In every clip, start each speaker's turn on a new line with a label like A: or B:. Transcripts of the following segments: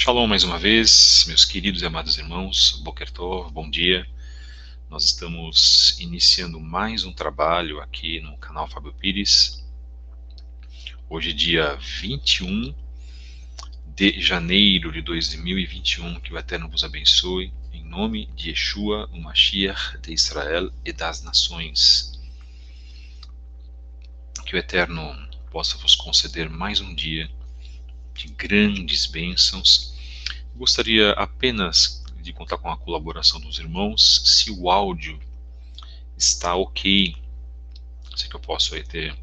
A: Shalom mais uma vez, meus queridos e amados irmãos, Boker Tov, bom dia. Nós estamos iniciando mais um trabalho aqui no canal Fábio Pires. Hoje, dia 21 de janeiro de 2021, que o Eterno vos abençoe, em nome de Yeshua, o Mashiach de Israel e das nações. Que o Eterno possa vos conceder mais um dia de grandes bênçãos. Gostaria apenas de contar com a colaboração dos irmãos, se o áudio está ok, se que eu posso aí ter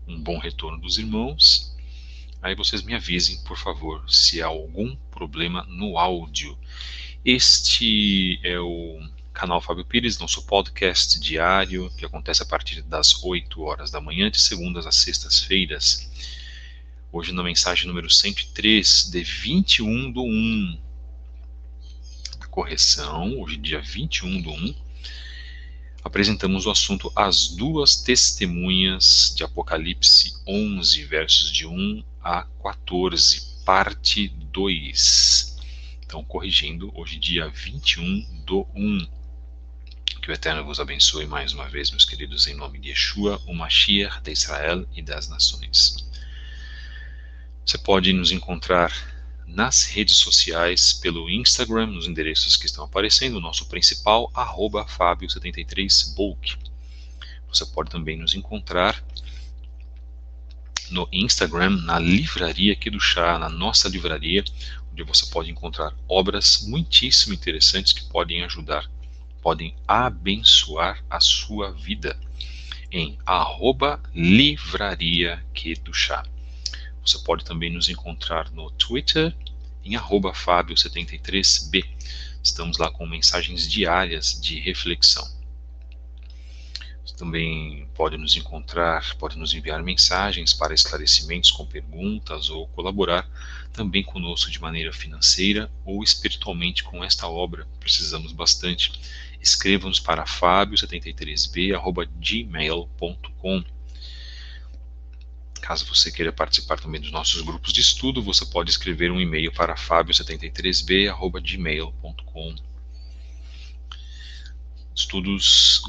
A: um bom retorno dos irmãos, aí vocês me avisem, por favor, se há algum problema no áudio. Este é o canal Fábio Pires, nosso podcast diário, que acontece a partir das 8 horas da manhã, de segundas a sextas-feiras. Hoje na mensagem número 103, de 21/1, correção, hoje dia 21/1, apresentamos o assunto As Duas Testemunhas de Apocalipse 11, versos de 1 a 14, parte 2. Então, corrigindo, hoje dia 21/1. Que o Eterno vos abençoe mais uma vez, meus queridos, em nome de Yeshua, o Mashiach de Israel e das nações. Você pode nos encontrar nas redes sociais pelo Instagram, nos endereços que estão aparecendo, o nosso principal, @Fabio73Bulk. Você pode também nos encontrar no Instagram, na livraria aqui do Chá, na nossa livraria, onde você pode encontrar obras muitíssimo interessantes que podem ajudar, podem abençoar a sua vida, em @livraria aqui do Chá. Você pode também nos encontrar no Twitter, em @Fabio73B. Estamos lá com mensagens diárias de reflexão. Você também pode nos encontrar, pode nos enviar mensagens para esclarecimentos com perguntas ou colaborar também conosco de maneira financeira ou espiritualmente com esta obra. Precisamos bastante. Escreva-nos para fabio73b@gmail.com. Caso você queira participar também dos nossos grupos de estudo, você pode escrever um e-mail para fabio73b@gmail.com.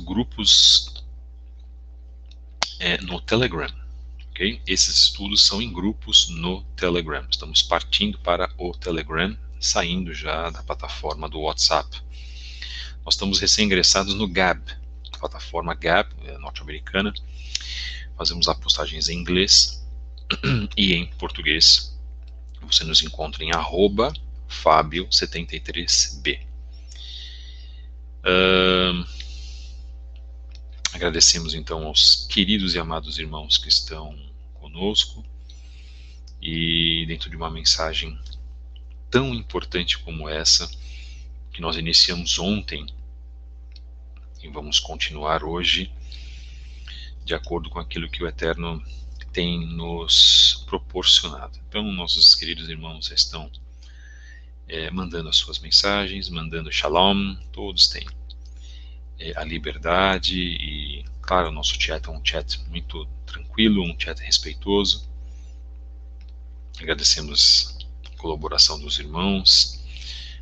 A: Grupos no Telegram, ok? Esses estudos são em grupos no Telegram. Estamos partindo para o Telegram, saindo já da plataforma do WhatsApp. Nós estamos recém-ingressados no Gab, a plataforma Gab, norte-americana. Fazemos lá postagens em inglês e em português. Você nos encontra em @Fabio73B. Agradecemos então aos queridos e amados irmãos que estão conosco, e dentro de uma mensagem tão importante como essa, que nós iniciamos ontem e vamos continuar hoje, de acordo com aquilo que o Eterno tem nos proporcionado. Então, nossos queridos irmãos já estão mandando as suas mensagens, mandando shalom, todos têm a liberdade, e claro, o nosso chat é um chat muito tranquilo, um chat respeitoso. Agradecemos a colaboração dos irmãos.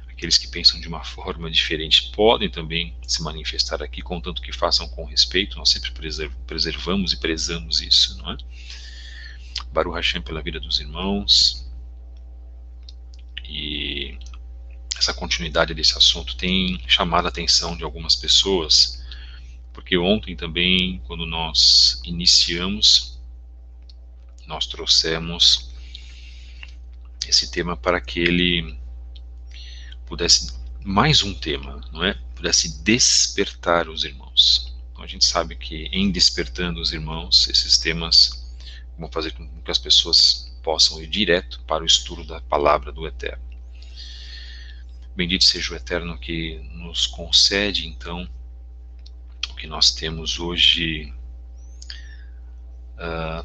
A: Aqueles que pensam de uma forma diferente podem também se manifestar aqui, contanto que façam com respeito. Nós sempre preservamos e prezamos isso, não é? Baruch Hashem pela vida dos irmãos. E essa continuidade desse assunto tem chamado a atenção de algumas pessoas, porque ontem também, quando nós iniciamos, nós trouxemos esse tema para que ele pudesse, mais um tema, não é? Pudesse despertar os irmãos. Então a gente sabe que em despertando os irmãos, esses temas vão fazer com que as pessoas possam ir direto para o estudo da palavra do Eterno. Bendito seja o Eterno que nos concede então o que nós temos hoje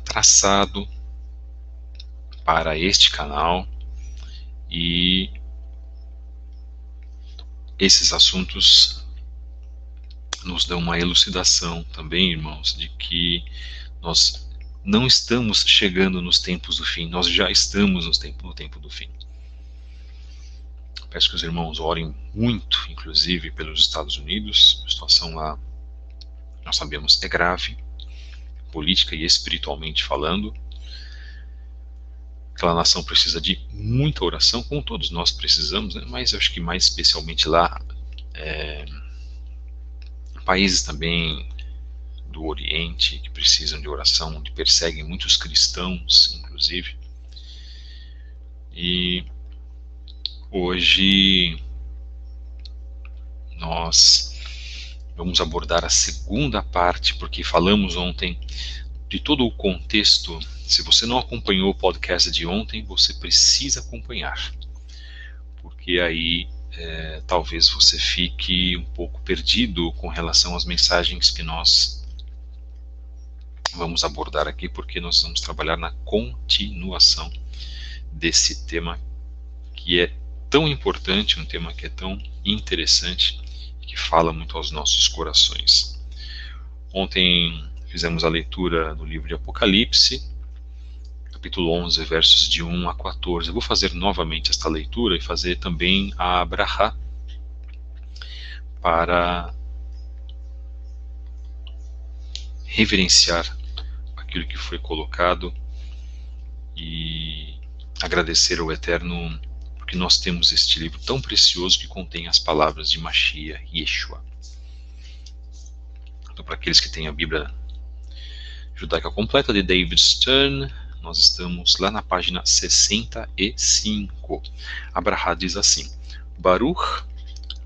A: traçado para este canal, e esses assuntos nos dão uma elucidação também, irmãos, de que nós não estamos chegando nos tempos do fim, nós já estamos no tempo do fim. Peço que os irmãos orem muito, inclusive pelos Estados Unidos. A situação lá, nós sabemos, é grave, política e espiritualmente falando. Aquela nação precisa de muita oração, como todos nós precisamos, né? Mas eu acho que mais especialmente lá, países também do Oriente que precisam de oração, onde perseguem muitos cristãos, inclusive. E hoje nós vamos abordar a segunda parte, porque falamos ontem de todo o contexto. Se você não acompanhou o podcast de ontem, você precisa acompanhar, porque aí talvez você fique um pouco perdido com relação às mensagens que nós vamos abordar aqui, porque nós vamos trabalhar na continuação desse tema que é tão importante, um tema que é tão interessante, que fala muito aos nossos corações. Ontem fizemos a leitura do livro de Apocalipse, capítulo 11, versos de 1 a 14. Eu vou fazer novamente esta leitura e fazer também a Brahá para reverenciar aquilo que foi colocado e agradecer ao Eterno porque nós temos este livro tão precioso que contém as palavras de Mashiach Yeshua. Então, para aqueles que têm a Bíblia Judaica Completa de David Stern, nós estamos lá na página 65. A Brahá diz assim: Baruch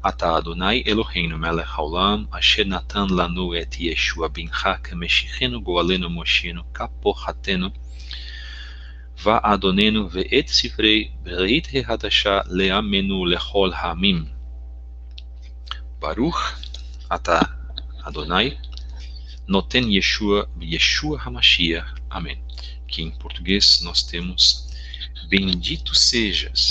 A: Ata Adonai Eloheinu melech haolam asher natan lanu et Yeshua bincha kemeshichenu goalenu moshenu kapohatenu va'adonenu ve'et sifrei bereit hehadasha le'amenu lechol ha'amim. Baruch Ata Adonai Noten Yeshua HaMashiach. Amém. Que em português nós temos: Bendito sejas,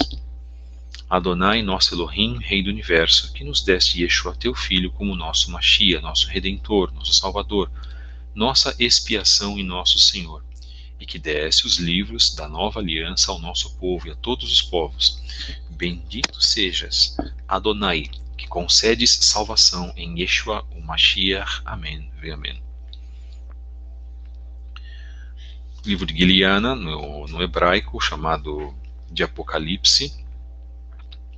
A: Adonai, nosso Elohim, Rei do Universo, que nos deste Yeshua, teu Filho, como nosso Mashiach, nosso Redentor, nosso Salvador, nossa expiação e nosso Senhor, e que deste os livros da nova aliança ao nosso povo e a todos os povos. Bendito sejas, Adonai, que concedes salvação em Yeshua, o Mashiach. Amém. Amém. Livro de Giliana, no hebraico, chamado de Apocalipse,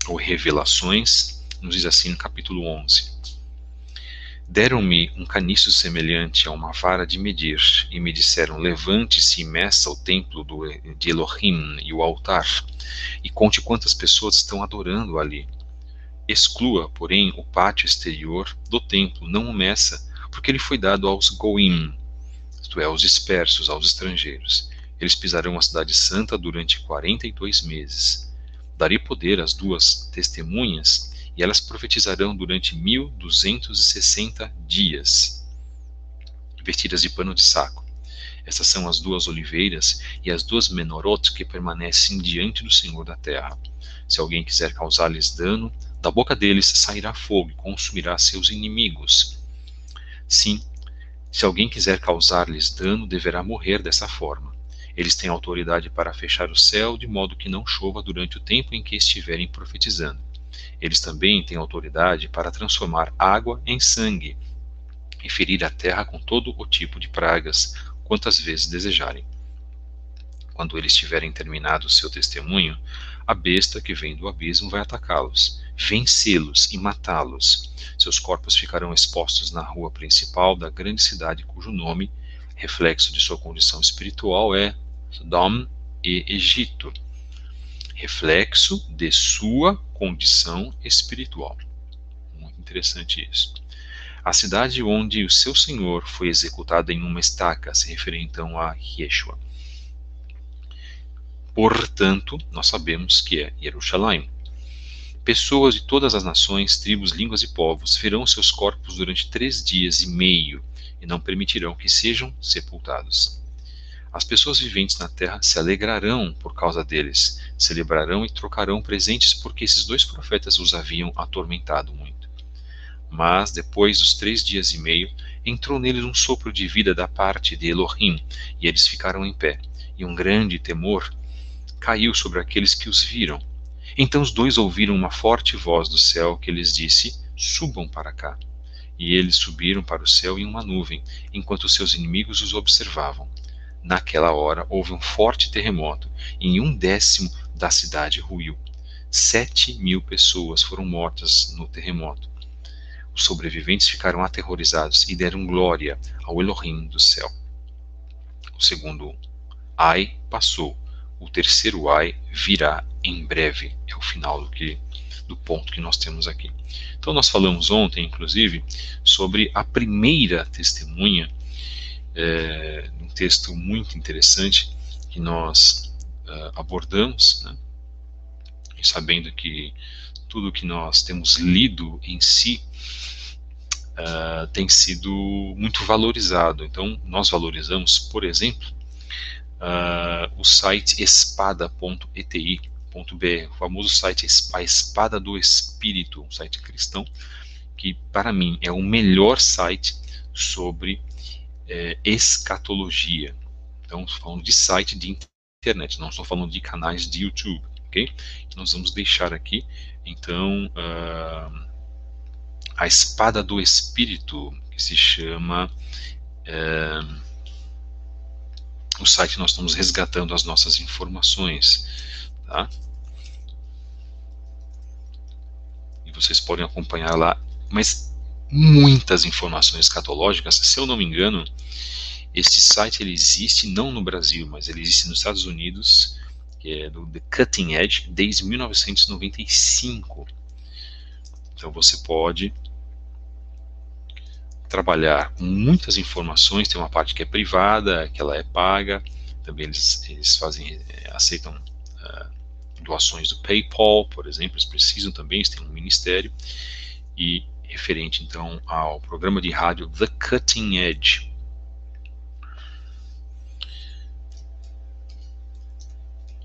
A: ou Revelações, nos diz assim no capítulo 11: Deram-me um caniço semelhante a uma vara de medir, e me disseram: Levante-se e meça o templo de Elohim e o altar, e conte quantas pessoas estão adorando ali. Exclua, porém, o pátio exterior do templo, não o meça, porque ele foi dado aos Goim, isto é, aos dispersos, aos estrangeiros. Eles pisarão a cidade santa durante 42 meses. Darei poder às duas testemunhas, e elas profetizarão durante 1260 dias, vestidas de pano de saco. Essas são as duas oliveiras e as duas menorot que permanecem diante do Senhor da terra. Se alguém quiser causar-lhes dano, da boca deles sairá fogo e consumirá seus inimigos. Sim, se alguém quiser causar-lhes dano, deverá morrer dessa forma. Eles têm autoridade para fechar o céu, de modo que não chova durante o tempo em que estiverem profetizando. Eles também têm autoridade para transformar água em sangue e ferir a terra com todo o tipo de pragas, quantas vezes desejarem. Quando eles tiverem terminado o seu testemunho, a besta que vem do abismo vai atacá-los, vencê-los e matá-los. Seus corpos ficarão expostos na rua principal da grande cidade, cujo nome, reflexo de sua condição espiritual, é Sodom e Egito. Reflexo de sua condição espiritual. Muito interessante isso. A cidade onde o seu Senhor foi executado em uma estaca, se refere então a Yeshua. Portanto, nós sabemos que é Jerusalém. Pessoas de todas as nações, tribos, línguas e povos verão seus corpos durante 3 dias e meio e não permitirão que sejam sepultados. As pessoas viventes na terra se alegrarão por causa deles, celebrarão e trocarão presentes porque esses 2 profetas os haviam atormentado muito. Mas, depois dos 3 dias e meio, entrou neles um sopro de vida da parte de Elohim, e eles ficaram em pé, e um grande temor caiu sobre aqueles que os viram. Então os dois ouviram uma forte voz do céu que lhes disse: subam para cá. E eles subiram para o céu em uma nuvem, enquanto seus inimigos os observavam. Naquela hora houve um forte terremoto, e 1/10 da cidade ruiu. 7.000 pessoas foram mortas no terremoto. Os sobreviventes ficaram aterrorizados e deram glória ao Elohim do céu. O segundo ai passou. O terceiro ai virá em breve. É o final do ponto que nós temos aqui. Então nós falamos ontem, inclusive, sobre a primeira testemunha, um texto muito interessante que nós abordamos, né? E sabendo que tudo que nós temos lido em si tem sido muito valorizado. Então nós valorizamos, por exemplo, o site espada.eti.br, o famoso site A Espada do Espírito, um site cristão, que para mim é o melhor site sobre escatologia. Então, estou falando de site de internet, não estou falando de canais de YouTube, ok? Nós vamos deixar aqui, então, A Espada do Espírito, que se chama... o site nós estamos resgatando as nossas informações, tá? E vocês podem acompanhar lá, mas muitas informações escatológicas. Se eu não me engano, esse site ele existe não no Brasil, mas ele existe nos Estados Unidos, que é do The Cutting Edge, desde 1995. Então você pode trabalhar com muitas informações. Tem uma parte que é privada, que ela é paga. Também eles aceitam doações do PayPal, por exemplo. Eles precisam também, eles têm um ministério. E referente então ao programa de rádio The Cutting Edge.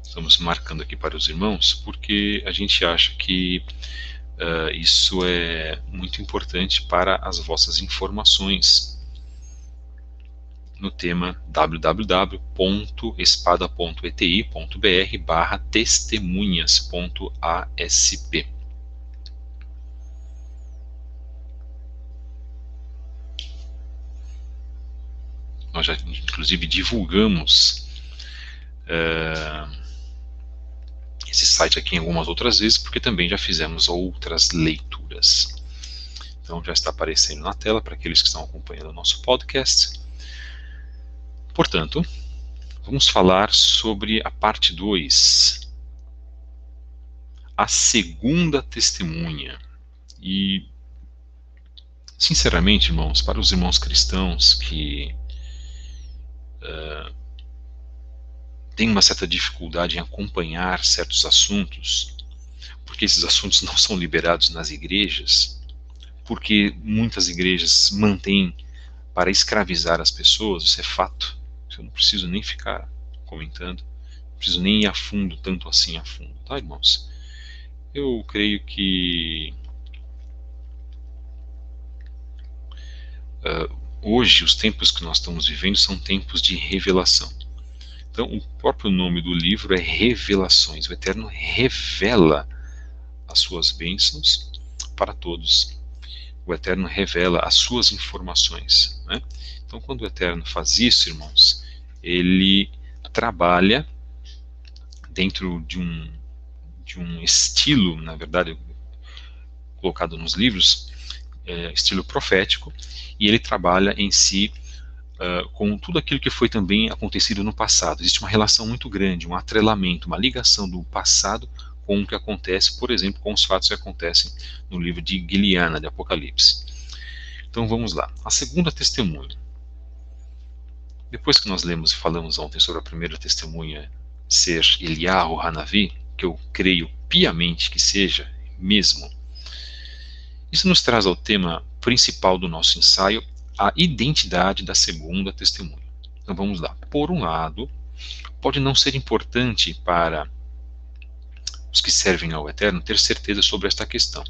A: Estamos marcando aqui para os irmãos porque a gente acha que isso é muito importante para as vossas informações no tema www.espada.eti.br/testemunhas.asp. Nós já inclusive divulgamos esse site aqui em algumas outras vezes, porque também já fizemos outras leituras. Então já está aparecendo na tela para aqueles que estão acompanhando o nosso podcast. Portanto, vamos falar sobre a parte 2, a segunda testemunha. E, sinceramente, irmãos, para os irmãos cristãos que têm uma certa dificuldade em acompanhar certos assuntos, porque esses assuntos não são liberados nas igrejas, porque muitas igrejas mantêm para escravizar as pessoas, isso é fato. Eu não preciso nem ficar comentando, não preciso nem ir a fundo, tanto assim a fundo, tá, irmãos? Eu creio que hoje os tempos que nós estamos vivendo são tempos de revelação. Então, o próprio nome do livro é Revelações. O Eterno revela as suas bênçãos para todos. O Eterno revela as suas informações, né? Então, quando o Eterno faz isso, irmãos, ele trabalha dentro de um estilo, na verdade, colocado nos livros, estilo profético, e ele trabalha em si com tudo aquilo que foi também acontecido no passado. Existe uma relação muito grande, um atrelamento, uma ligação do passado com o que acontece, por exemplo, com os fatos que acontecem no livro de Guiliana, de Apocalipse. Então vamos lá. A segunda testemunha. Depois que nós lemos e falamos ontem sobre a primeira testemunha ser Eliyahu Hanavi, que eu creio piamente que seja mesmo, isso nos traz ao tema principal do nosso ensaio, a identidade da segunda testemunha. Então vamos lá. Por um lado, pode não ser importante para os que servem ao Eterno ter certeza sobre esta questão.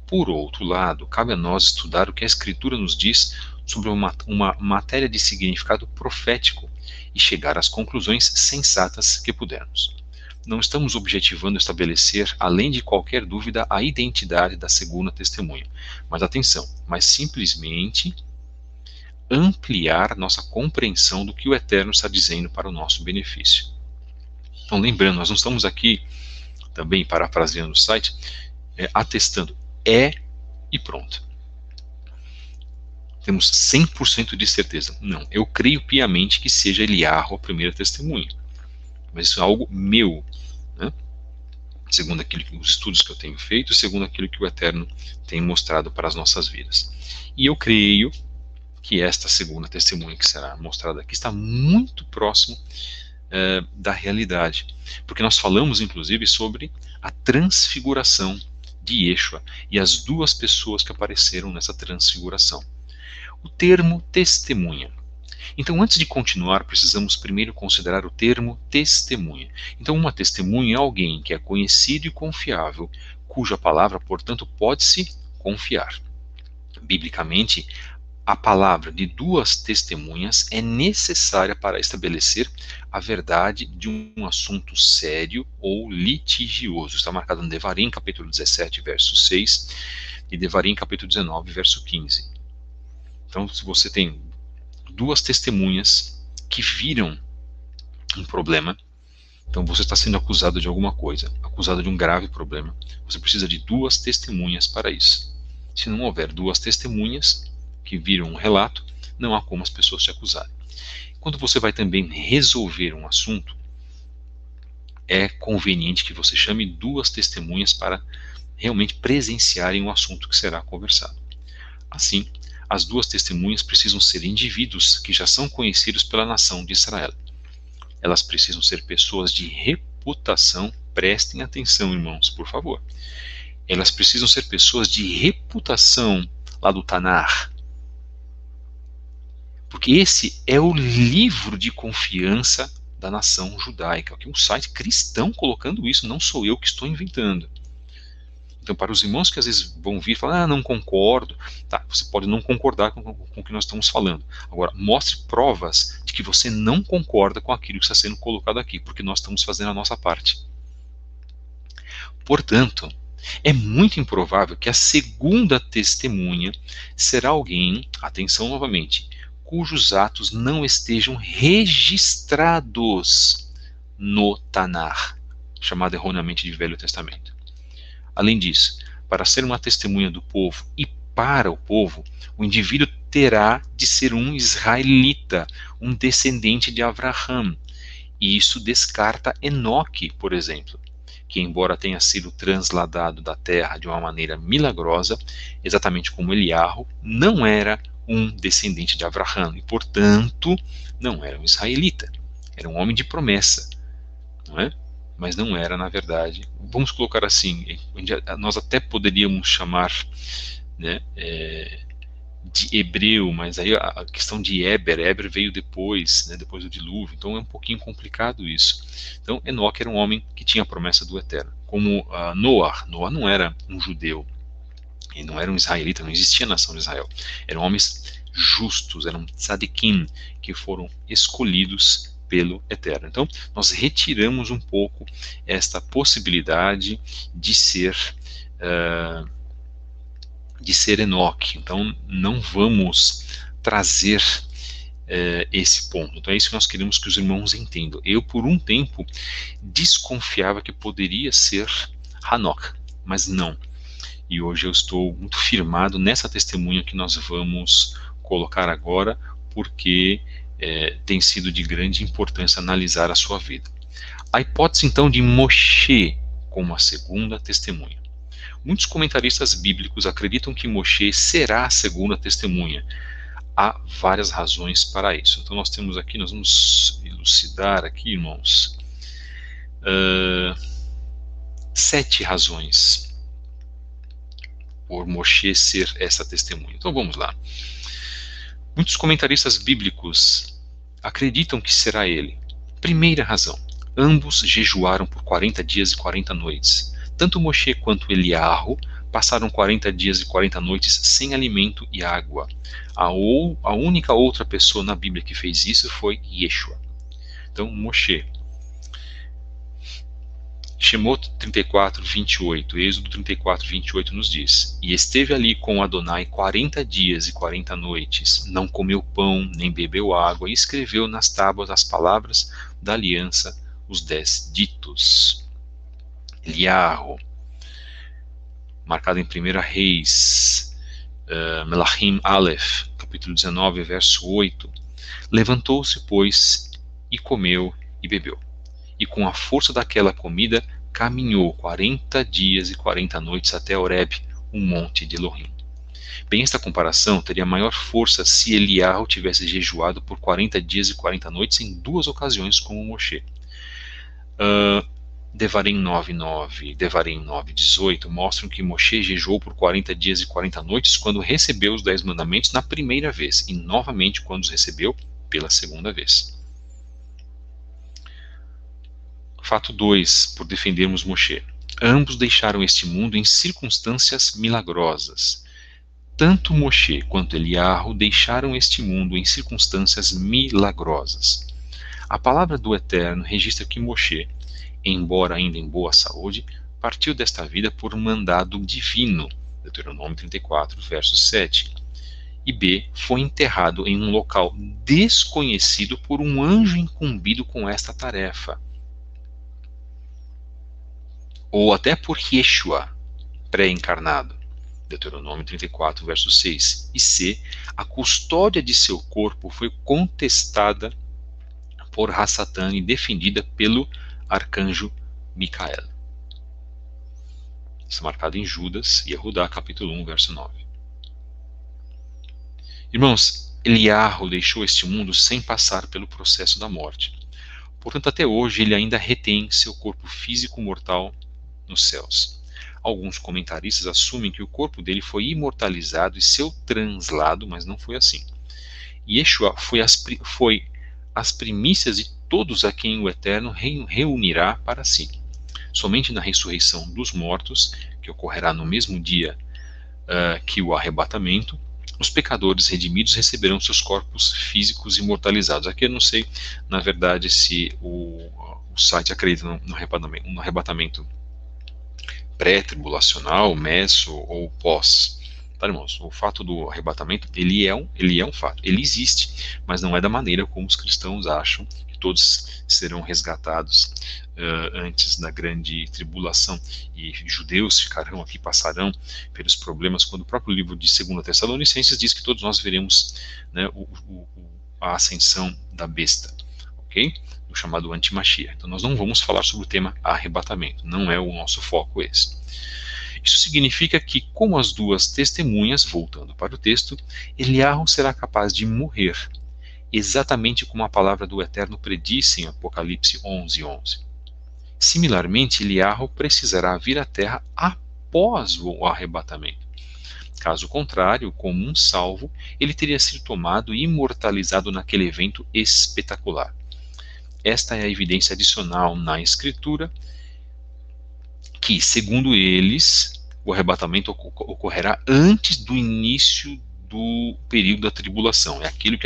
A: Por outro lado, cabe a nós estudar o que a Escritura nos diz sobre uma matéria de significado profético e chegar às conclusões sensatas que pudermos. não estamos objetivando estabelecer, além de qualquer dúvida, a identidade da segunda testemunha. Mas atenção, mas simplesmente ampliar nossa compreensão do que o Eterno está dizendo para o nosso benefício. Então, lembrando, nós não estamos aqui, também parafraseando o site, atestando e pronto. Temos 100% de certeza. Não, eu creio piamente que seja Eliarro a primeira testemunha. Mas isso é algo meu, né? Segundo os estudos que eu tenho feito, segundo aquilo que o Eterno tem mostrado para as nossas vidas. E eu creio que esta segunda testemunha que será mostrada aqui está muito próximo da realidade. Porque nós falamos, inclusive, sobre a transfiguração de Yeshua e as duas pessoas que apareceram nessa transfiguração. O termo testemunha. Então, antes de continuar, precisamos primeiro considerar o termo testemunha. Então, uma testemunha é alguém que é conhecido e confiável, cuja palavra, portanto, pode-se confiar. Biblicamente, a palavra de duas testemunhas é necessária para estabelecer a verdade de um assunto sério ou litigioso. Está marcado no Devarim, capítulo 17, verso 6, e Devarim, capítulo 19, verso 15. Então, se você tem duas testemunhas que viram um problema, então você está sendo acusado de alguma coisa, acusado de um grave problema. Você precisa de duas testemunhas para isso. Se não houver duas testemunhas que viram um relato, não há como as pessoas te acusarem. Quando você vai também resolver um assunto, é conveniente que você chame duas testemunhas para realmente presenciarem o assunto que será conversado. Assim, as duas testemunhas precisam ser indivíduos que já são conhecidos pela nação de Israel. Elas precisam ser pessoas de reputação. Prestem atenção, irmãos, por favor. Elas precisam ser pessoas de reputação lá do Tanar. Porque esse é o livro de confiança da nação judaica. Aqui um site cristão colocando isso, não sou eu que estou inventando. Então, para os irmãos que às vezes vão vir e falar, não concordo, tá, você pode não concordar com o que nós estamos falando. Agora, mostre provas de que você não concorda com aquilo que está sendo colocado aqui, porque nós estamos fazendo a nossa parte. Portanto, é muito improvável que a segunda testemunha será alguém, atenção novamente, cujos atos não estejam registrados no Tanar, chamado erroneamente de Velho Testamento. Além disso, para ser uma testemunha do povo e para o povo, o indivíduo terá de ser um israelita, um descendente de Avraham. E isso descarta Enoque, por exemplo, que embora tenha sido transladado da terra de uma maneira milagrosa, exatamente como Eliarro, não era um descendente de Avraham e, portanto, não era um israelita. Era um homem de promessa, não é? Mas não era, na verdade, vamos colocar assim, nós até poderíamos chamar, né, de hebreu, mas aí a questão de Éber veio depois, né, depois do dilúvio, então é um pouquinho complicado isso. Então Enoque era um homem que tinha a promessa do Eterno, como Noah não era um judeu, ele não era um israelita, não existia nação de Israel, eram homens justos, eram tzadikim, que foram escolhidos pelo Eterno. Então, nós retiramos um pouco esta possibilidade de ser Enoque. Então, não vamos trazer esse ponto. Então, é isso que nós queremos que os irmãos entendam. Eu, por um tempo, desconfiava que poderia ser Hanok, mas não. E hoje eu estou muito firmado nessa testemunha que nós vamos colocar agora, porque tem sido de grande importância analisar a sua vida. A hipótese então de Moshe como a segunda testemunha. Muitos comentaristas bíblicos acreditam que Moshe será a segunda testemunha. Há várias razões para isso. Então nós temos aqui, nós vamos elucidar aqui, irmãos, 7 razões por Moshe ser essa testemunha. Então vamos lá. Muitos comentaristas bíblicos acreditam que será ele. Primeira razão, ambos jejuaram por 40 dias e 40 noites. Tanto Moshe quanto Eliarro passaram 40 dias e 40 noites sem alimento e água. A única outra pessoa na Bíblia que fez isso foi Yeshua. Então, Moshe. Shemot 34, 28, Êxodo 34, 28 nos diz: E esteve ali com Adonai 40 dias e 40 noites, não comeu pão, nem bebeu água, e escreveu nas tábuas as palavras da aliança, os 10 ditos. Eliarro, marcado em 1 Reis, Melachim Aleph, capítulo 19, verso 8, levantou-se, pois, e comeu e bebeu. E com a força daquela comida, caminhou 40 dias e 40 noites até Horeb, um monte de Elohim. Bem, esta comparação teria maior força se Eliarro tivesse jejuado por 40 dias e 40 noites em duas ocasiões como Moshe. Devarim 9:9 e Devarim 9:18 mostram que Moshe jejuou por 40 dias e 40 noites quando recebeu os 10 mandamentos na primeira vez, e novamente quando os recebeu pela segunda vez. Fato 2, por defendermos Moshe. Ambos deixaram este mundo em circunstâncias milagrosas. Tanto Moshe quanto Eliarro deixaram este mundo em circunstâncias milagrosas. A palavra do Eterno registra que Moshe, embora ainda em boa saúde, partiu desta vida por mandado divino, Deuteronômio 34, verso 7. E B, foi enterrado em um local desconhecido por um anjo incumbido com esta tarefa. Ou até por Yeshua, pré-encarnado, Deuteronômio 34, verso 6. E C, a custódia de seu corpo foi contestada por Hassatan e defendida pelo arcanjo Micael. Isso é marcado em Judas e Yehudá, capítulo 1, verso 9. Irmãos, Eliarro deixou este mundo sem passar pelo processo da morte. Portanto, até hoje ele ainda retém seu corpo físico mortal nos céus. Alguns comentaristas assumem que o corpo dele foi imortalizado e seu translado, mas não foi assim. Yeshua foi as primícias de todos a quem o Eterno reunirá para si. Somente na ressurreição dos mortos, que ocorrerá no mesmo dia que o arrebatamento, os pecadores redimidos receberão seus corpos físicos imortalizados. Aqui eu não sei, na verdade, se o site acredita no arrebatamento pré-tribulacional, meso ou pós. Tá, irmãos? O fato do arrebatamento, ele é um fato. Ele existe, mas não é da maneira como os cristãos acham, que todos serão resgatados antes da grande tribulação. E judeus ficarão aqui, passarão pelos problemas, quando o próprio livro de 2 Tessalonicenses diz que todos nós veremos, né, a ascensão da besta. Ok? O chamado antimachia. Então nós não vamos falar sobre o tema arrebatamento, não é o nosso foco esse. Isso significa que, como as duas testemunhas, voltando para o texto, Eliarro será capaz de morrer, exatamente como a palavra do Eterno predisse em Apocalipse 11:11. Similarmente, Eliarro precisará vir à terra após o arrebatamento. Caso contrário, como um salvo, ele teria sido tomado e imortalizado naquele evento espetacular. Esta é a evidência adicional na Escritura que, segundo eles, o arrebatamento ocorrerá antes do início do período da tribulação. É aquilo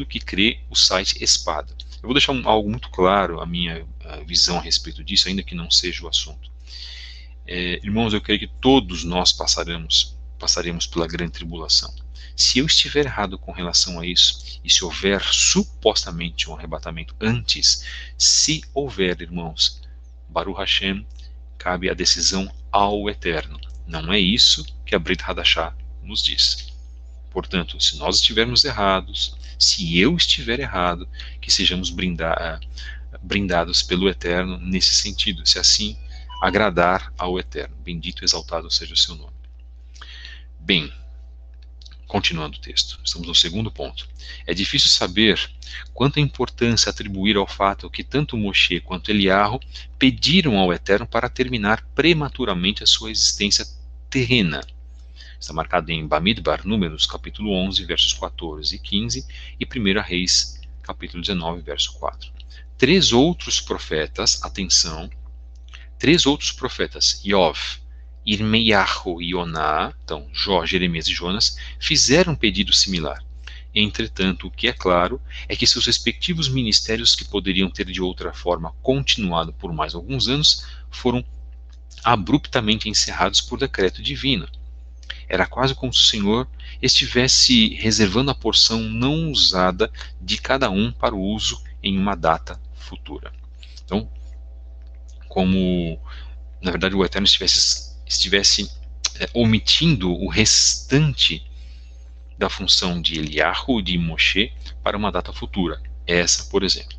A: que crê o site Espada. Eu vou deixar algo muito claro, a minha visão a respeito disso, ainda que não seja o assunto. Irmãos, eu creio que todos nós passaremos pela grande tribulação. Se eu estiver errado com relação a isso, e se houver supostamente um arrebatamento antes, se houver, irmãos, Baruch Hashem, cabe a decisão ao Eterno. Não é isso que a Brit Hadashah nos diz. Portanto, se nós estivermos errados, se eu estiver errado, que sejamos brindados pelo Eterno nesse sentido, se assim agradar ao Eterno. Bendito e exaltado seja o seu nome. Bem, continuando o texto, estamos no segundo ponto. É difícil saber quanta importância atribuir ao fato que tanto Moshe quanto Eliarro pediram ao Eterno para terminar prematuramente a sua existência terrena. Está marcado em Bamidbar, Números, capítulo 11, versos 14 e 15, e 1 Reis, capítulo 19, verso 4. Três outros profetas, Iov, Irmeiahu e Oná, então Jó, Jeremias e Jonas, fizeram um pedido similar. Entretanto, o que é claro é que seus respectivos ministérios, que poderiam ter de outra forma continuado por mais alguns anos, foram abruptamente encerrados por decreto divino. Era quase como se o Senhor estivesse reservando a porção não usada de cada um para o uso em uma data futura. Então, como na verdade o Eterno estivesse omitindo o restante da função de Eliahu e de Moshe para uma data futura. Essa, por exemplo.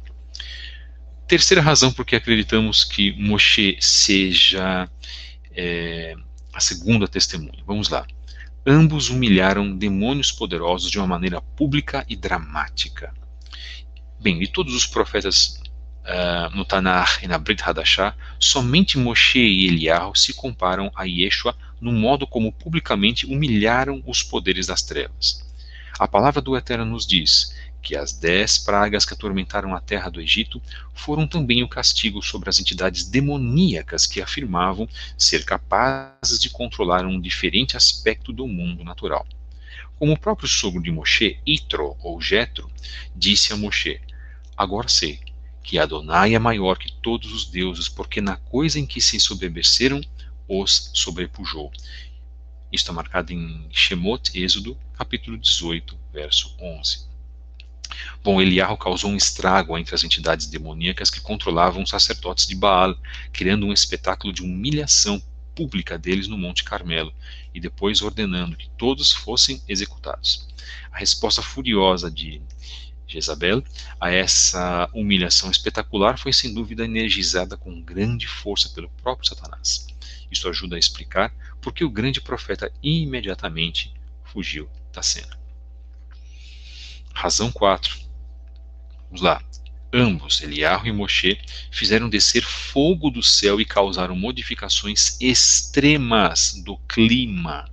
A: Terceira razão por que acreditamos que Moshe seja a segunda testemunha. Vamos lá. Ambos humilharam demônios poderosos de uma maneira pública e dramática. Bem, de todos os profetas no Tanakh e na Brit Hadashah, somente Moshe e Eliyahu se comparam a Yeshua no modo como publicamente humilharam os poderes das trevas. A palavra do Eterno nos diz que as 10 pragas que atormentaram a terra do Egito foram também o castigo sobre as entidades demoníacas que afirmavam ser capazes de controlar um diferente aspecto do mundo natural. Como o próprio sogro de Moshe, Itro ou Jetro, disse a Moshe: agora sei que Adonai é maior que todos os deuses, porque na coisa em que se ensoberbeceram, os sobrepujou. Isto está marcado em Shemot, Êxodo, capítulo 18, verso 11. Bom, Eliahu causou um estrago entre as entidades demoníacas que controlavam os sacerdotes de Baal, criando um espetáculo de humilhação pública deles no Monte Carmelo, e depois ordenando que todos fossem executados. A resposta furiosa de Jezabel a essa humilhação espetacular foi sem dúvida energizada com grande força pelo próprio Satanás. Isso ajuda a explicar por que o grande profeta imediatamente fugiu da cena. Razão 4. Vamos lá. Ambos, Eliahu e Moshe, fizeram descer fogo do céu e causaram modificações extremas do clima.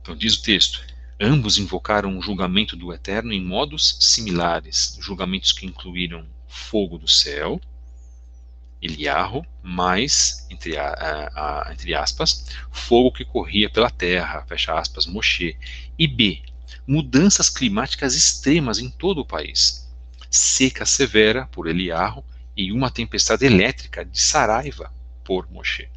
A: Então diz o texto: ambos invocaram o julgamento do Eterno em modos similares, julgamentos que incluíram fogo do céu, Eliahu, mais, entre aspas, fogo que corria pela terra, fecha aspas, Moshe, e B, mudanças climáticas extremas em todo o país, seca severa por Eliahu e uma tempestade elétrica de Saraiva por Moshe.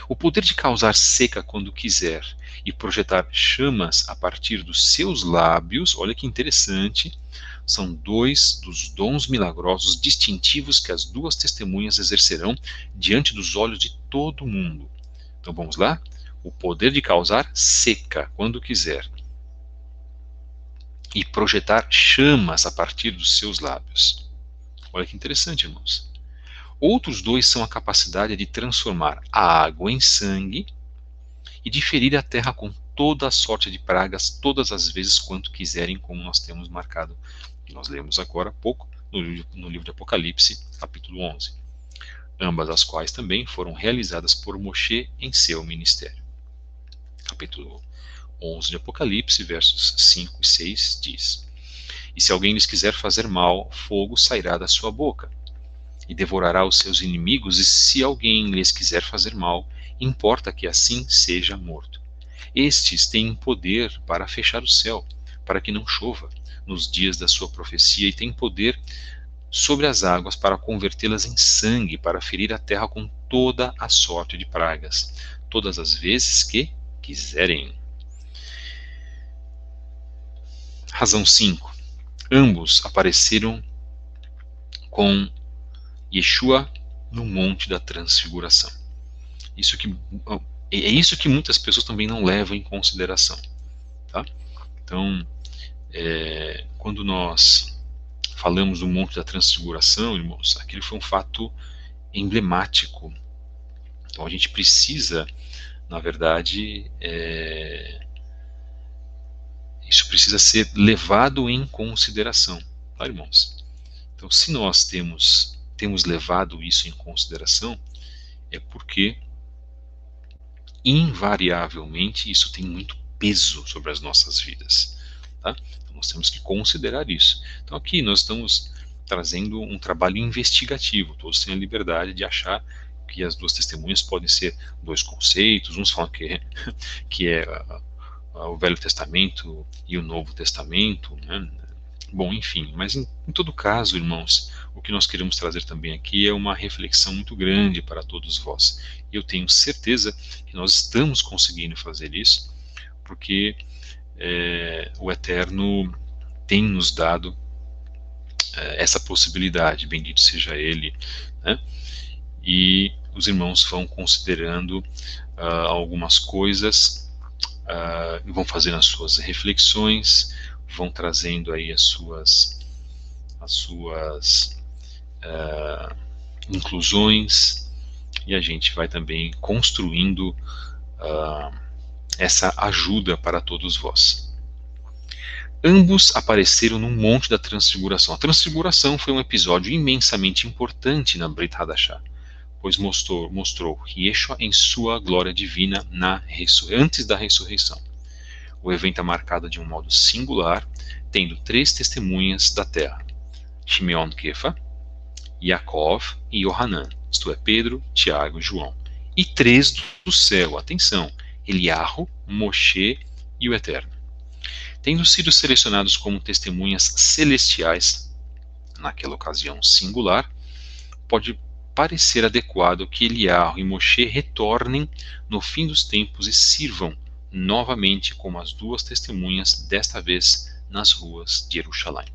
A: O poder de causar seca quando quiser e projetar chamas a partir dos seus lábios, olha que interessante, são dois dos dons milagrosos distintivos que as duas testemunhas exercerão diante dos olhos de todo mundo. Então vamos lá? O poder de causar seca quando quiser e projetar chamas a partir dos seus lábios. Olha que interessante, irmãos. Outros dois são a capacidade de transformar a água em sangue e de ferir a terra com toda a sorte de pragas, todas as vezes quanto quiserem, como nós temos marcado, que nós lemos agora há pouco, no livro de Apocalipse, capítulo 11. Ambas as quais também foram realizadas por Moshe em seu ministério. Capítulo 11 de Apocalipse, versos 5 e 6 diz: e se alguém lhes quiser fazer mal, fogo sairá da sua boca e devorará os seus inimigos, e se alguém lhes quiser fazer mal, importa que assim seja morto. Estes têm poder para fechar o céu, para que não chova nos dias da sua profecia, e têm poder sobre as águas para convertê-las em sangue, para ferir a terra com toda a sorte de pragas, todas as vezes que quiserem. Razão 5. Ambos apareceram com Yeshua no Monte da Transfiguração. É isso que muitas pessoas também não levam em consideração. Tá? Então, quando nós falamos do Monte da Transfiguração, irmãos, aquele foi um fato emblemático. Então a gente precisa, na verdade, isso precisa ser levado em consideração, tá, irmãos? Então, se nós temos levado isso em consideração, é porque invariavelmente isso tem muito peso sobre as nossas vidas, tá? Então, nós temos que considerar isso. Então aqui nós estamos trazendo um trabalho investigativo. Todos têm a liberdade de achar que as duas testemunhas podem ser dois conceitos. Uns falam que é o Velho Testamento e o Novo Testamento, né? Bom, enfim, mas em todo caso, irmãos, o que nós queremos trazer também aqui é uma reflexão muito grande para todos vós. E eu tenho certeza que nós estamos conseguindo fazer isso, porque o Eterno tem nos dado essa possibilidade, bendito seja Ele, né? E os irmãos vão considerando algumas coisas, vão fazendo as suas reflexões, vão trazendo aí as suas inclusões, e a gente vai também construindo essa ajuda para todos vós. Ambos apareceram no Monte da Transfiguração. A Transfiguração foi um episódio imensamente importante na Brit Hadashah, pois mostrou Yeshua em sua glória divina antes da ressurreição. O evento é marcado de um modo singular, tendo 3 testemunhas da terra: Shimeon Kefa, Yaakov e Yohanan, isto é, Pedro, Tiago e João, e 3 do céu, atenção, Eliarro, Moshe e o Eterno. Tendo sido selecionados como testemunhas celestiais, naquela ocasião singular, pode parecer adequado que Eliarro e Moshe retornem no fim dos tempos e sirvam novamente como as 2 testemunhas, desta vez nas ruas de Jerusalém.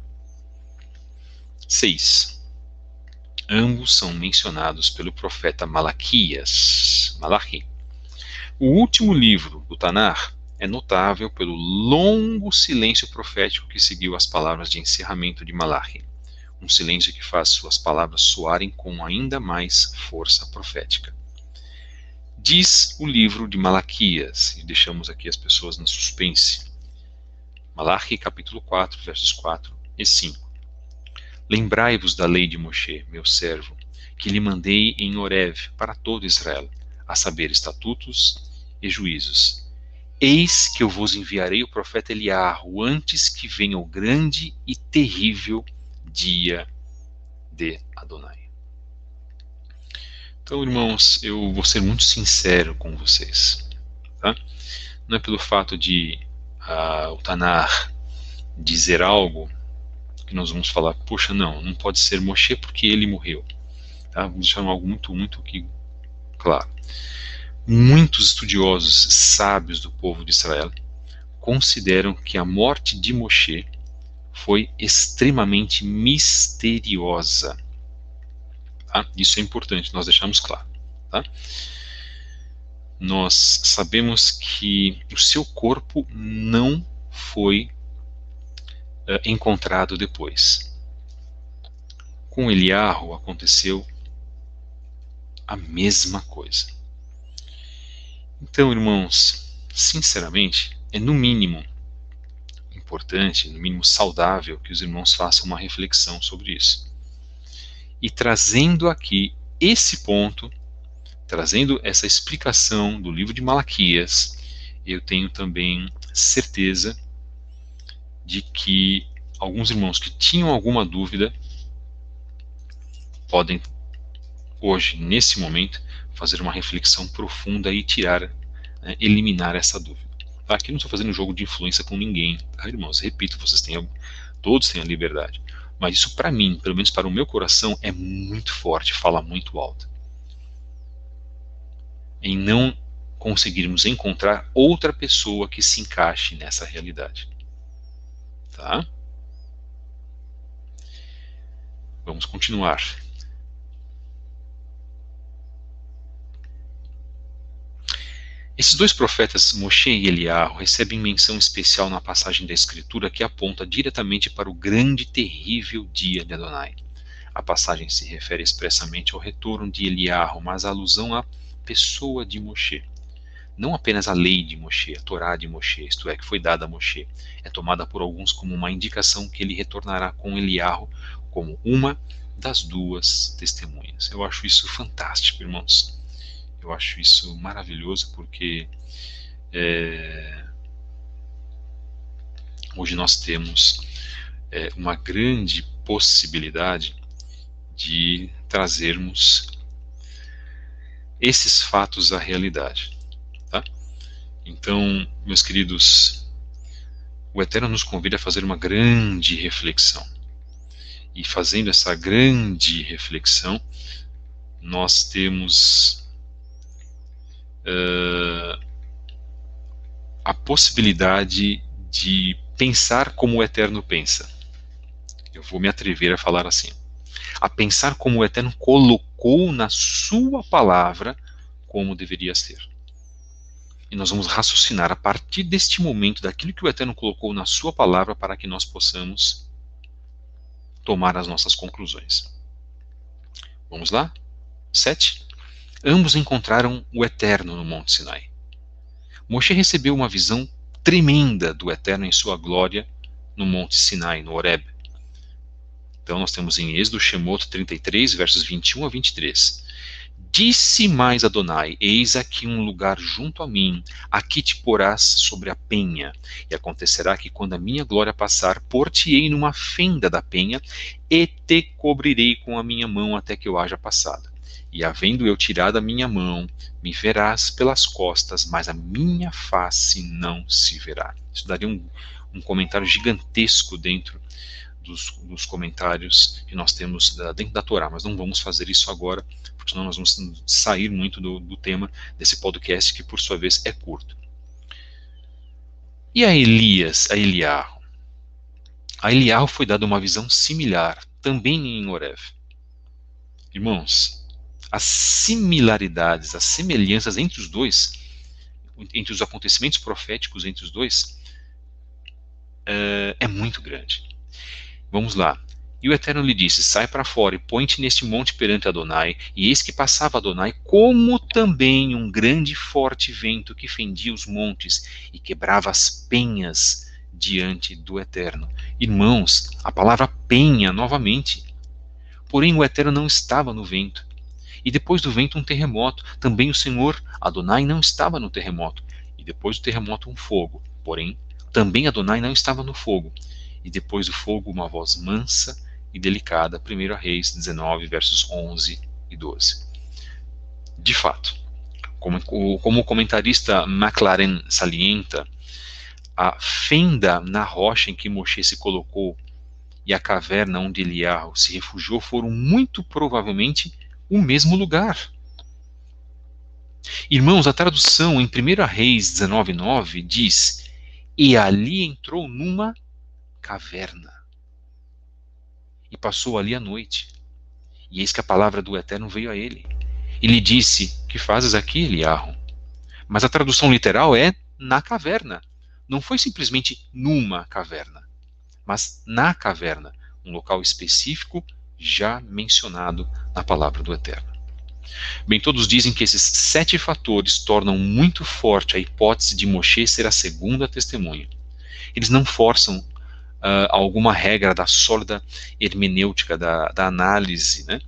A: 6. Ambos são mencionados pelo profeta Malaquias. Malachi. O último livro do Tanar é notável pelo longo silêncio profético que seguiu as palavras de encerramento de Malachi. Um silêncio que faz suas palavras soarem com ainda mais força profética. Diz o livro de Malaquias, e deixamos aqui as pessoas na suspense. Malachi capítulo 4, versos 4 e 5. Lembrai-vos da lei de Moshe, meu servo, que lhe mandei em Horeb para todo Israel, a saber, estatutos e juízos. Eis que eu vos enviarei o profeta Eliarro antes que venha o grande e terrível dia de Adonai. Então, irmãos, eu vou ser muito sincero com vocês. Tá? Não é pelo fato de o Tanar dizer algo que nós vamos falar, poxa, não pode ser Moshe porque ele morreu. Tá? Vamos deixar algo muito, muito aqui claro. Muitos estudiosos sábios do povo de Israel consideram que a morte de Moshe foi extremamente misteriosa. Tá? Isso é importante, nós deixamos claro. Tá? Nós sabemos que o seu corpo não foi encontrado depois. Com Eliarro aconteceu a mesma coisa. Então, irmãos, sinceramente, é no mínimo importante, no mínimo saudável, que os irmãos façam uma reflexão sobre isso. E trazendo aqui esse ponto, trazendo essa explicação do livro de Malaquias, eu tenho também certeza de que alguns irmãos que tinham alguma dúvida podem, hoje, nesse momento, fazer uma reflexão profunda e tirar, eliminar essa dúvida. Tá? Aqui não estou fazendo um jogo de influência com ninguém, tá, irmãos? Repito, todos têm a liberdade. Mas isso, para mim, pelo menos para o meu coração, é muito forte, fala muito alto. Em não conseguirmos encontrar outra pessoa que se encaixe nessa realidade. Tá? Vamos continuar. Esses 2 profetas, Moshe e Eliarro, recebem menção especial na passagem da Escritura que aponta diretamente para o grande e terrível dia de Adonai. A passagem se refere expressamente ao retorno de Eliarro, mas a alusão à pessoa de Moshe. Não apenas a lei de Moshe, a Torá de Moshe, isto é, que foi dada a Moshe, é tomada por alguns como uma indicação que ele retornará com Eliarro como uma das 2 testemunhas. Eu acho isso fantástico, irmãos. Eu acho isso maravilhoso porque hoje nós temos uma grande possibilidade de trazermos esses fatos à realidade. Tá? Então, meus queridos, o Eterno nos convida a fazer uma grande reflexão. E fazendo essa grande reflexão, nós temos a possibilidade de pensar como o Eterno pensa. Eu vou me atrever a falar assim. A pensar como o Eterno colocou na sua palavra como deveria ser. E nós vamos raciocinar a partir deste momento daquilo que o Eterno colocou na sua palavra para que nós possamos tomar as nossas conclusões. Vamos lá? 7. Ambos encontraram o Eterno no Monte Sinai. Moshe recebeu uma visão tremenda do Eterno em sua glória no Monte Sinai, no Horeb. Então nós temos em Êxodo, Shemot 33, versos 21 a 23. Disse mais Adonai, eis aqui um lugar junto a mim, aqui te porás sobre a penha, e acontecerá que quando a minha glória passar, pôr-te-ei numa fenda da penha, e te cobrirei com a minha mão até que eu haja passado. E havendo eu tirado a minha mão, me verás pelas costas, mas a minha face não se verá. Isso daria um comentário gigantesco dentro dos comentários que nós temos dentro da Torá, mas não vamos fazer isso agora, porque senão nós vamos sair muito do tema desse podcast, que por sua vez é curto. E a Elias, a Eliarro? A Eliarro foi dada uma visão similar, também em Horeb. Irmãos, as similaridades, as semelhanças entre os dois, entre os acontecimentos proféticos entre os dois, é muito grande. Vamos lá. E o Eterno lhe disse, sai para fora e põe-te neste monte perante Adonai. E eis que passava Adonai, como também um grande e forte vento que fendia os montes e quebrava as penhas diante do Eterno. Irmãos, a palavra penha novamente. Porém o Eterno não estava no vento. E depois do vento um terremoto. Também o Senhor, Adonai, não estava no terremoto. E depois do terremoto um fogo. Porém, também Adonai não estava no fogo. E depois do fogo uma voz mansa e delicada. 1 Reis 19, versos 11 e 12. De fato, como o comentarista McLaren salienta, a fenda na rocha em que Moshe se colocou e a caverna onde Eliarro se refugiou foram muito provavelmente o mesmo lugar. Irmãos, a tradução em 1 Reis 19:9 diz: e ali entrou numa caverna e passou ali a noite. E eis que a palavra do Eterno veio a ele. E lhe disse: que fazes aqui, Eliarro? Mas a tradução literal é na caverna. Não foi simplesmente numa caverna, mas na caverna, um local específico já mencionado na palavra do Eterno. Bem, todos dizem que esses 7 fatores tornam muito forte a hipótese de Moshe ser a segunda testemunha. Eles não forçam alguma regra da sólida hermenêutica, da análise, né,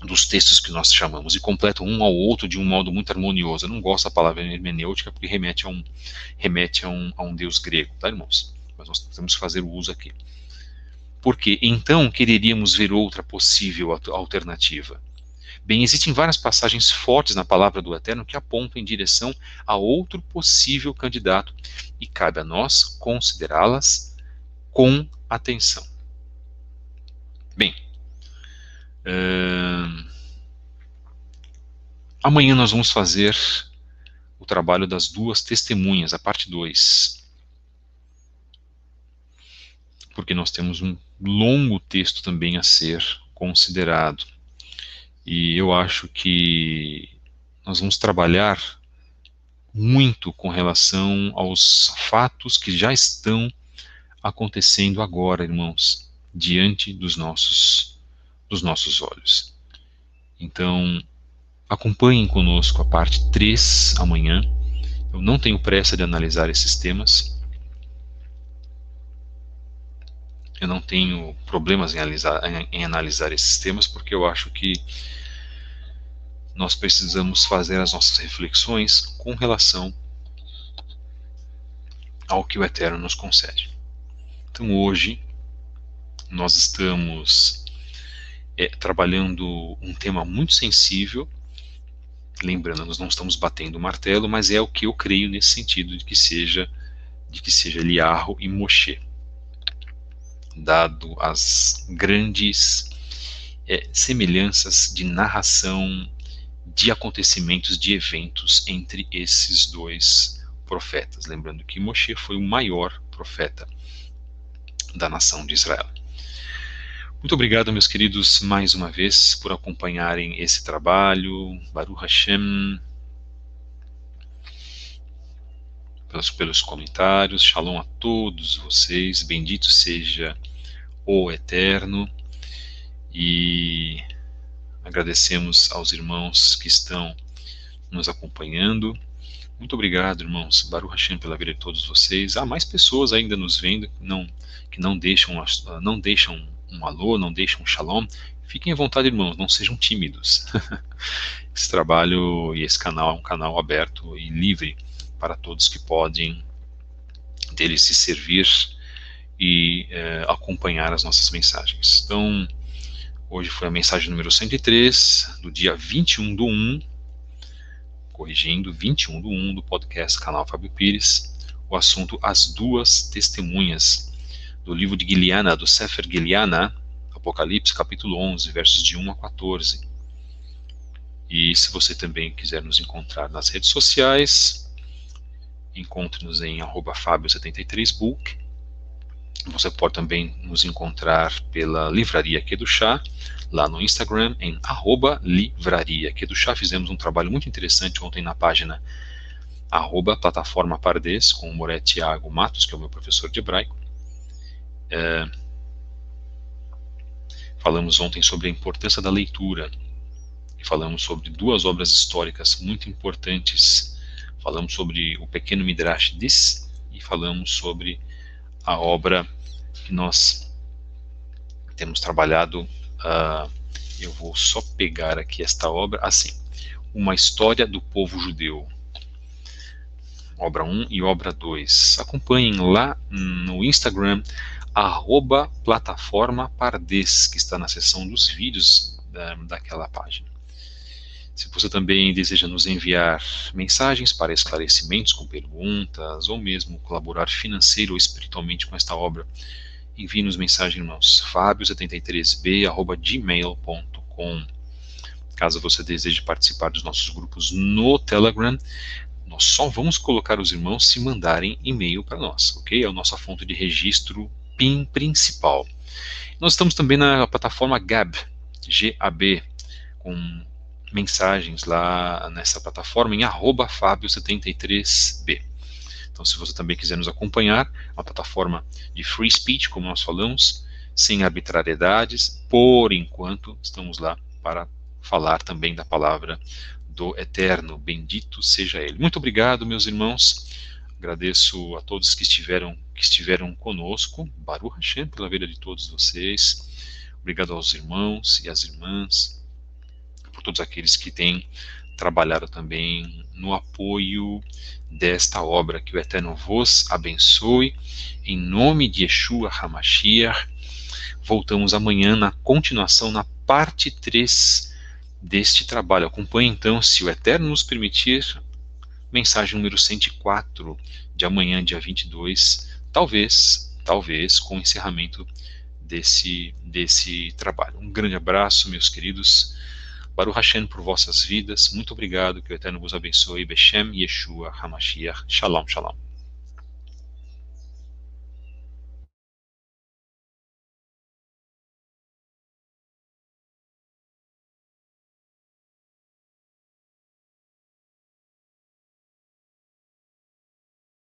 A: dos textos que nós chamamos, e completam um ao outro de um modo muito harmonioso. Eu não gosto da palavra hermenêutica porque remete a um deus grego, tá, irmãos? Mas nós temos que fazer o uso aqui. Porque então quereríamos ver outra possível alternativa? Bem, existem várias passagens fortes na palavra do Eterno que apontam em direção a outro possível candidato, e cabe a nós considerá-las com atenção. Bem, amanhã nós vamos fazer o trabalho das 2 testemunhas, a parte 2. Porque nós temos um longo texto também a ser considerado. E eu acho que nós vamos trabalhar muito com relação aos fatos que já estão acontecendo agora, irmãos, diante dos nossos olhos. Então, acompanhem conosco a parte 3 amanhã. Eu não tenho pressa de analisar esses temas. Eu não tenho problemas em analisar esses temas, porque eu acho que nós precisamos fazer as nossas reflexões com relação ao que o Eterno nos concede. Então hoje nós estamos trabalhando um tema muito sensível, Lembrando, nós não estamos batendo o martelo, mas é o que eu creio nesse sentido de que seja Eliarro e Moshe, dado as grandes semelhanças de narração de acontecimentos, de eventos entre esses dois profetas. Lembrando que Moshe foi o maior profeta da nação de Israel. Muito obrigado, meus queridos, mais uma vez, por acompanharem esse trabalho. Baruch Hashem, pelos comentários. Shalom a todos vocês. Bendito seja o Eterno. E agradecemos aos irmãos que estão nos acompanhando. Muito obrigado, irmãos. Baruch Hashem pela vida de todos vocês. Há mais pessoas ainda nos vendo que não deixam um alô, não deixam um shalom. Fiquem à vontade, irmãos, não sejam tímidos. Esse trabalho e esse canal é um canal aberto e livre para todos que podem dele se servir e acompanhar as nossas mensagens. Então, hoje foi a mensagem número 103, do dia 21/1, corrigindo, 21/1 do podcast Canal Fábio Pires, o assunto As Duas Testemunhas, do livro de Giliana, do Sefer Giliana, Apocalipse, capítulo 11, versos de 1 a 14. E se você também quiser nos encontrar nas redes sociais, encontre-nos em @fabio73book. Você pode também nos encontrar pela Livraria Kedushá, lá no Instagram, em @Livraria Kedushá. Fizemos um trabalho muito interessante ontem na página @Plataforma Pardes, com o Moré Tiago Matos, que é o meu professor de hebraico. Falamos ontem sobre a importância da leitura, e falamos sobre duas obras históricas muito importantes. Falamos sobre o Pequeno Midrash Dis, e falamos sobre a obra que nós temos trabalhado. Eu vou só pegar aqui esta obra, assim, Uma História do Povo Judeu, obra 1 e obra 2. Acompanhem lá no Instagram, @Plataforma Pardes, que está na seção dos vídeos daquela página. Se você também deseja nos enviar mensagens para esclarecimentos com perguntas, ou mesmo colaborar financeiro ou espiritualmente com esta obra, envie-nos mensagem, irmãos, fabio73b@gmail.com. Caso você deseje participar dos nossos grupos no Telegram, nós só vamos colocar os irmãos se mandarem e-mail para nós, ok? É a nossa fonte de registro PIN principal. Nós estamos também na plataforma Gab, G-A-B, com mensagens lá nessa plataforma em @fabio73b. Então, se você também quiser nos acompanhar, uma plataforma de free speech, como nós falamos, sem arbitrariedades, por enquanto estamos lá para falar também da palavra do Eterno. Bendito seja Ele. Muito obrigado, meus irmãos. Agradeço a todos que estiveram conosco. Baruch Hashem pela vida de todos vocês. Obrigado aos irmãos e às irmãs, por todos aqueles que têm trabalhado também no apoio desta obra. Que o Eterno vos abençoe, em nome de Yeshua HaMashiach. Voltamos amanhã na continuação, na parte 3 deste trabalho. Acompanhe então, se o Eterno nos permitir, mensagem número 104 de amanhã, dia 22, talvez com o encerramento desse trabalho. Um grande abraço, meus queridos. Baruch Hashem por vossas vidas. Muito obrigado. Que o Eterno vos abençoe. Beshem Yeshua HaMashiach. Shalom, shalom.